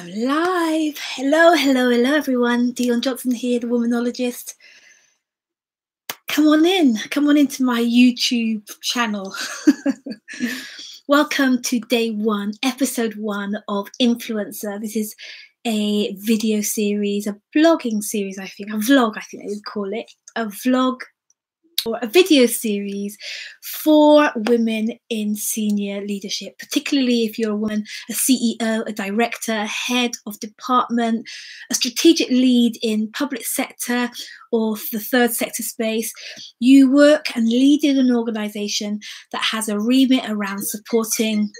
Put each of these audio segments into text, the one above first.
I'm live. Hello, everyone. Dion Johnson here, the womanologist. Come on into my YouTube channel. Welcome to day 1, episode 1 of Influencer. This is a video series, a blogging series, I think, a vlog, I think they would call it, a vlog or a video series for women in senior leadership, particularly if you're a woman, a CEO, a director, a head of department, a strategic lead in public sector or the third sector space. You work and lead in an organization that has a remit around supporting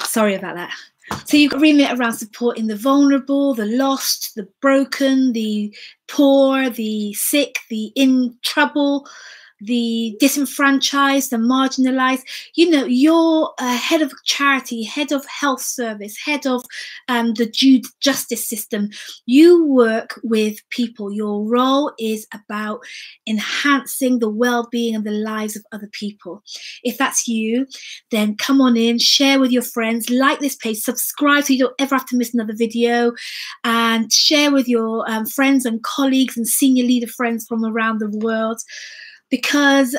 Sorry about that. So you've got a remit around supporting the vulnerable, the lost, the broken, the poor, the sick, the in trouble, the disenfranchised, the marginalized. You know, you're a head of charity, head of health service, head of the justice system. You work with people. Your role is about enhancing the well-being and the lives of other people. If that's you, then come on in, share with your friends, like this page, subscribe so you don't ever have to miss another video, and share with your friends and colleagues and senior leader friends from around the world, because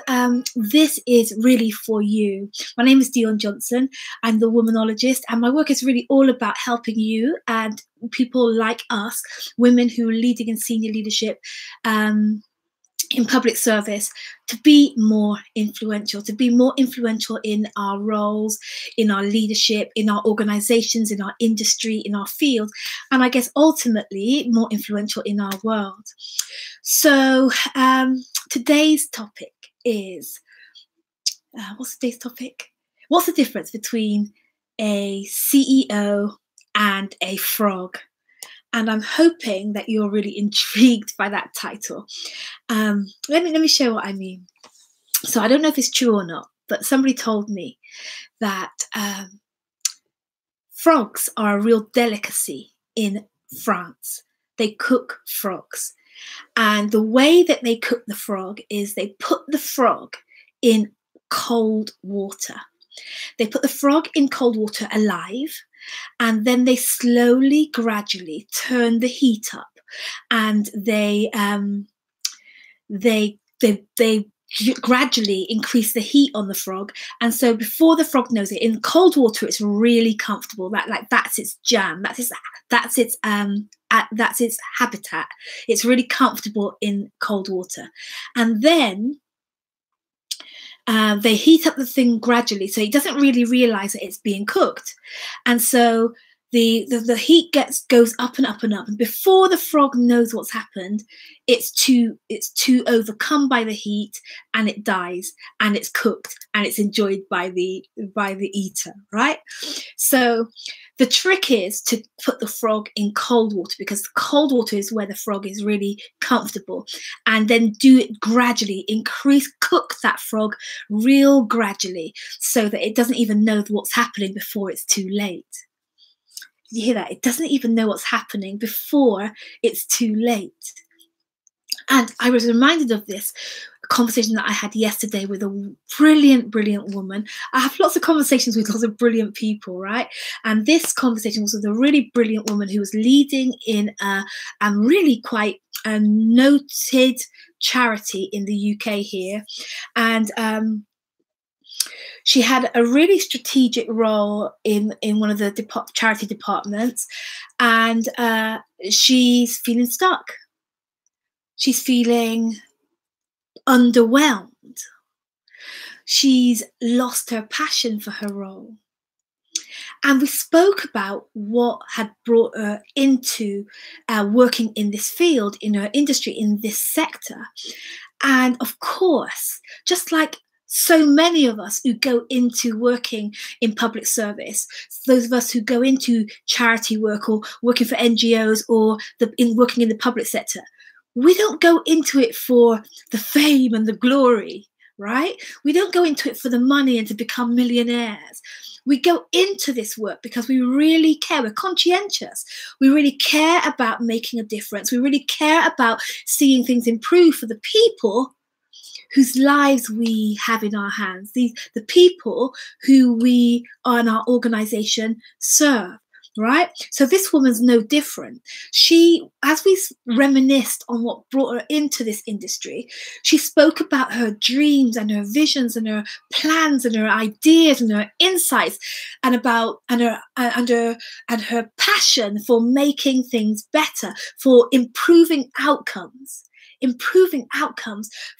this is really for you. My name is Dion Johnson. I'm the womanologist, and my work is really all about helping you and people like us, women who are leading in senior leadership, in public service, to be more influential in our roles, in our leadership, in our organizations, in our industry, in our field, and I guess ultimately more influential in our world. So today's topic is, what's today's topic? What's the difference between a CEO and a frog? And I'm hoping that you're really intrigued by that title. Let me show what I mean. So I don't know if it's true or not, but somebody told me that frogs are a real delicacy in France. They cook frogs. And the way that they cook the frog is they put the frog in cold water. They put the frog in cold water alive, and then they slowly, gradually turn the heat up, and they gradually increase the heat on the frog. And so before the frog knows it, in cold water, it's really comfortable. That's its jam. That's its habitat. It's really comfortable in cold water, and then they heat up the thing gradually, so it doesn't really realize that it's being cooked. And so the heat goes up and up and up, and before the frog knows what's happened, it's too overcome by the heat, and it dies, and it's cooked, and it's enjoyed by the eater, right? So the trick is to put the frog in cold water, because cold water is where the frog is really comfortable, and then do it gradually, cook that frog real gradually, so that it doesn't even know what's happening before it's too late. You hear that? It doesn't even know what's happening before it's too late. And I was reminded of this conversation that I had yesterday with a brilliant woman. I have lots of conversations with lots of brilliant people, right? And this conversation was with a really brilliant woman who was leading in a really quite a noted charity in the UK here. And she had a really strategic role in one of the charity departments, and she's feeling stuck. She's feeling underwhelmed. She's lost her passion for her role. And we spoke about what had brought her into working in this field, in her industry, in this sector. And of course, just like so many of us who go into working in public service, those of us who go into charity work or working for NGOs or working in the public sector, we don't go into it for the fame and the glory, right? We don't go into it for the money and to become millionaires. We go into this work because we really care. We're conscientious. We really care about making a difference. We really care about seeing things improve for the people whose lives we have in our hands, the people who we are in our organization serve. Right? So this woman's no different. She, as we reminisced on what brought her into this industry, she spoke about her dreams and her visions and her plans and her ideas and her insights and about her passion for making things better, for improving outcomes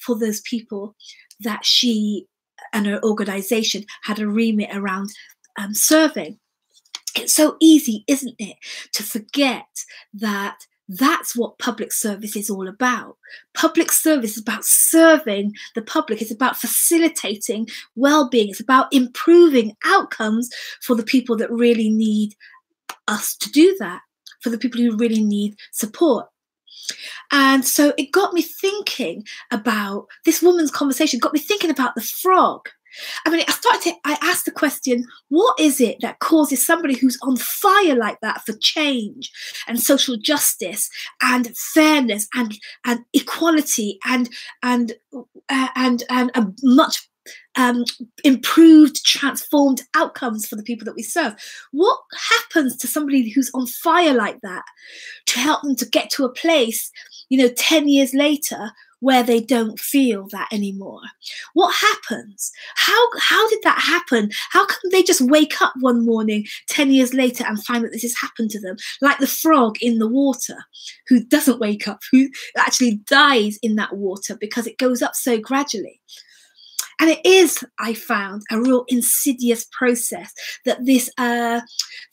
for those people that she and her organization had a remit around serving. It's so easy, isn't it, to forget that that's what public service is all about. Public service is about serving the public. It's about facilitating well-being. It's about improving outcomes for the people that really need us to do that, for the people who really need support. And so it got me thinking about this woman's conversation, got me thinking about the frog. I mean, I asked the question, what is it that causes somebody who's on fire like that for change and social justice and fairness and equality and a much improved, transformed outcomes for the people that we serve? What happens to somebody who's on fire like that to help them to get to a place, 10 years later, where they don't feel that anymore? What happens? How did that happen? How come they just wake up one morning 10 years later and find that this has happened to them? Like the frog in the water, who doesn't wake up, who actually dies in that water because it goes up so gradually. And it is, I found, a real insidious process that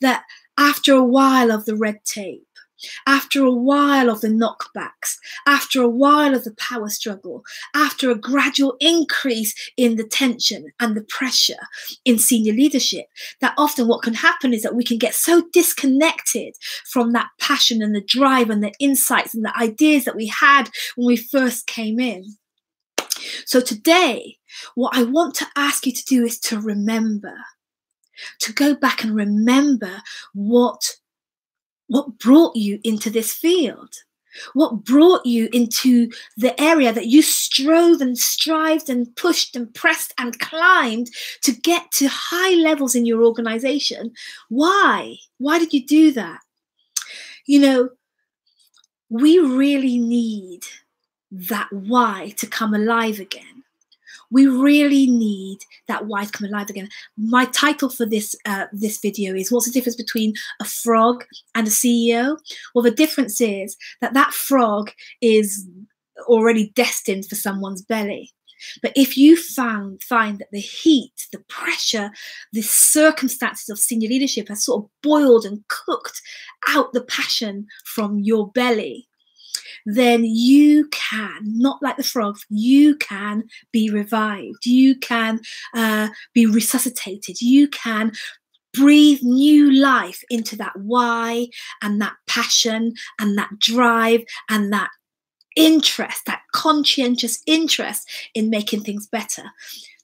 that after a while of the red tape, after a while of the knockbacks, after a while of the power struggle, after a gradual increase in the tension and the pressure in senior leadership, that often what can happen is that we can get so disconnected from that passion and the drive and the insights and the ideas that we had when we first came in. So today, what I want to ask you to do is to remember, to go back and remember what brought you into this field, what brought you into the area that you strove and strived and pushed and pressed and climbed to get to high levels in your organization. Why? Why did you do that? We really need that why to come alive again. We really need that why to come alive again. My title for this video is, what's the difference between a frog and a CEO? Well, the difference is that frog is already destined for someone's belly. But if you find that the heat, the pressure, the circumstances of senior leadership has sort of boiled and cooked out the passion from your belly, then you can, not like the frog, you can be revived. You can be resuscitated. You can breathe new life into that why and that passion and that drive and that interest, that conscientious interest in making things better.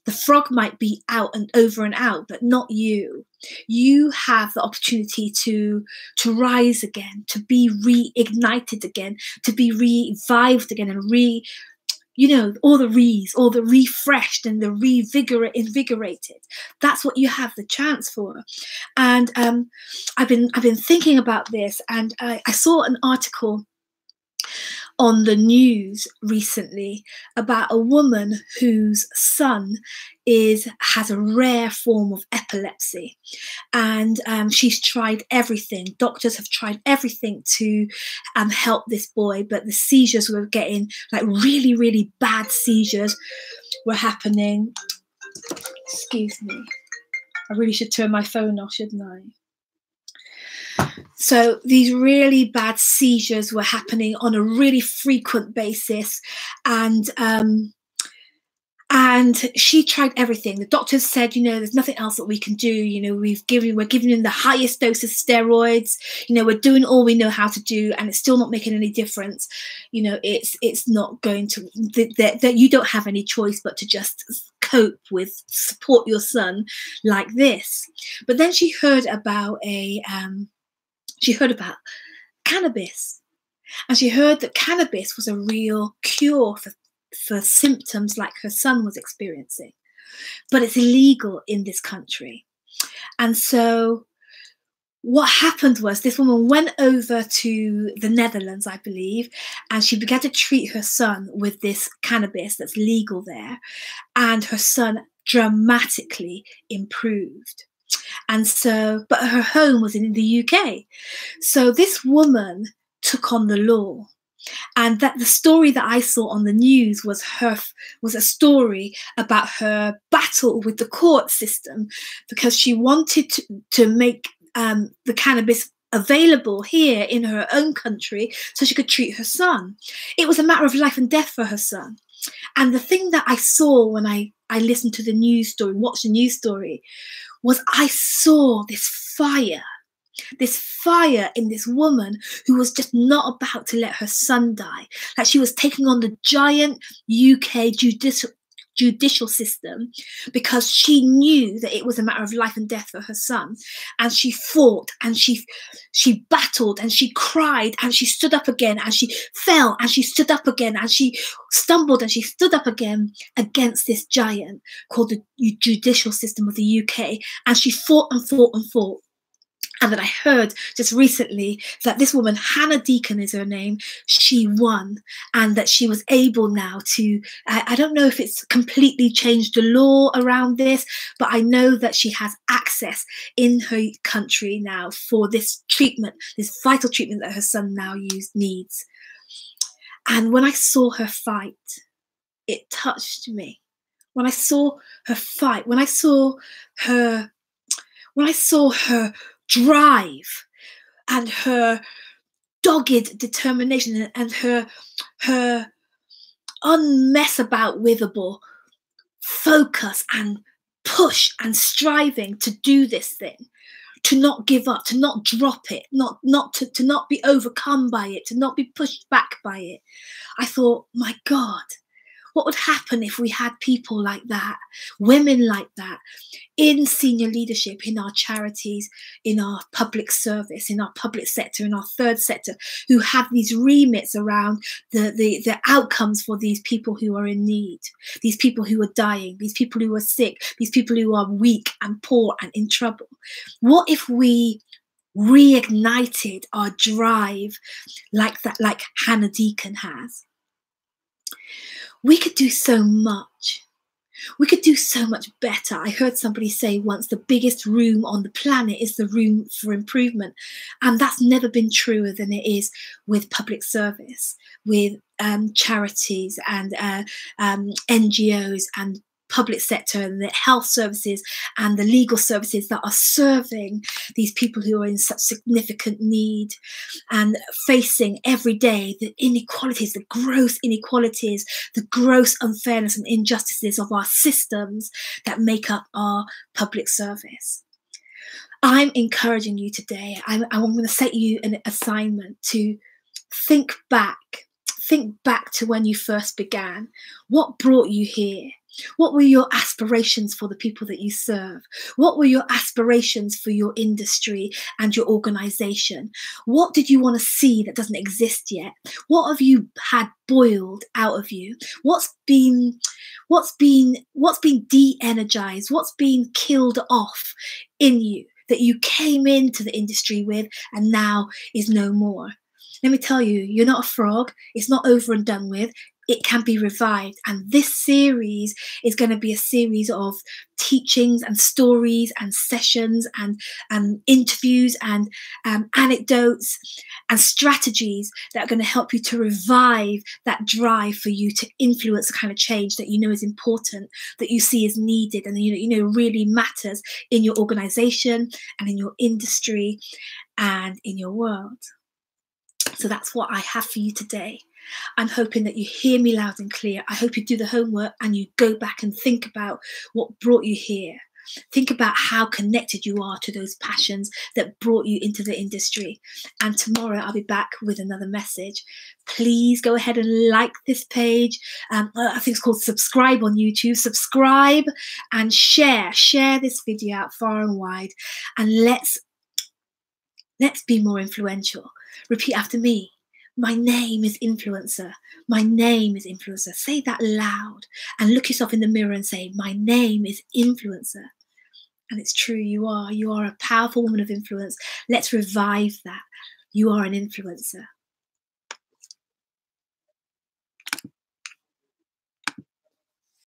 The frog might be out and out, but not you. You have the opportunity to rise again, to be reignited again, to be revived again, and all the refreshed and the invigorated. That's what you have the chance for. And I've been thinking about this, and I saw an article on the news recently about a woman whose son has a rare form of epilepsy, and she's tried everything. Doctors have tried everything to help this boy, but the seizures were getting, like, really, really bad seizures were happening. Excuse me. I really should turn my phone off, shouldn't I? So these really bad seizures were happening on a really frequent basis, and she tried everything. The doctors said, there's nothing else that we can do. We're giving him the highest dose of steroids. We're doing all we know how to do, and it's still not making any difference. It's not going to. That you don't have any choice but to just support your son like this. But then she heard about cannabis, and she heard that cannabis was a real cure for symptoms like her son was experiencing. But it's illegal in this country. And so what happened was this woman went over to the Netherlands, I believe, and she began to treat her son with this cannabis that's legal there. And her son dramatically improved. And so, but her home was in the UK. So this woman took on the law. And that the story that I saw on the news was a story about her battle with the court system, because she wanted to make the cannabis available here in her own country so she could treat her son. It was a matter of life and death for her son. And the thing that I saw when I listened to the news story, watched the news story, was I saw this fire in this woman who was just not about to let her son die. Like, she was taking on the giant UK judicial system because she knew that it was a matter of life and death for her son. And she fought and she battled and she cried and she stood up again and she fell and she stood up again and she stumbled and she stood up again against this giant called the judicial system of the UK. And she fought and fought and fought. And that I heard just recently that this woman, Hannah Deacon is her name, she won, and that she was able now to, I don't know if it's completely changed the law around this, but I know that she has access in her country now for this treatment, this vital treatment that her son now needs. And when I saw her fight, it touched me. When I saw her fight, when I saw her drive and her dogged determination and her unmess about withable focus and push and striving to do this thing, to not give up, to not drop it, to not be overcome by it, to not be pushed back by it. I thought, my God, what would happen if we had people like that, women like that, in senior leadership, in our charities, in our public service, in our public sector, in our third sector, who have these remits around the outcomes for these people who are in need, these people who are dying, these people who are sick, these people who are weak and poor and in trouble. What if we reignited our drive like that, like Hannah Deacon has? We could do so much. We could do so much better. I heard somebody say once, the biggest room on the planet is the room for improvement. And that's never been truer than it is with public service, with charities and NGOs and public sector and the health services and the legal services that are serving these people who are in such significant need and facing every day the inequalities, the gross inequalities, the gross unfairness and injustices of our systems that make up our public service. I'm encouraging you today. I'm going to set you an assignment to think back to when you first began. What brought you here? What were your aspirations for the people that you serve? What were your aspirations for your industry and your organization? What did you want to see that doesn't exist yet? What have you had boiled out of you? What's been de-energized? What's been killed off in you that you came into the industry with and now is no more? Let me tell you, you're not a frog. It's not over and done with. It can be revived. And this series is going to be a series of teachings and stories and sessions and interviews and anecdotes and strategies that are going to help you to revive that drive for you to influence the kind of change that you know is important, that you see is needed, and you know really matters in your organization and in your industry and in your world. So that's what I have for you today. I'm hoping that you hear me loud and clear. I hope you do the homework and you go back and think about what brought you here. Think about how connected you are to those passions that brought you into the industry. And tomorrow I'll be back with another message. Please go ahead and like this page. I think it's called subscribe on YouTube. Subscribe and share. Share this video out far and wide. And let's be more influential. Repeat after me. My name is influencer. My name is influencer. Say that loud and look yourself in the mirror and say, my name is influencer. And it's true, you are. You are a powerful woman of influence. Let's revive that. You are an influencer.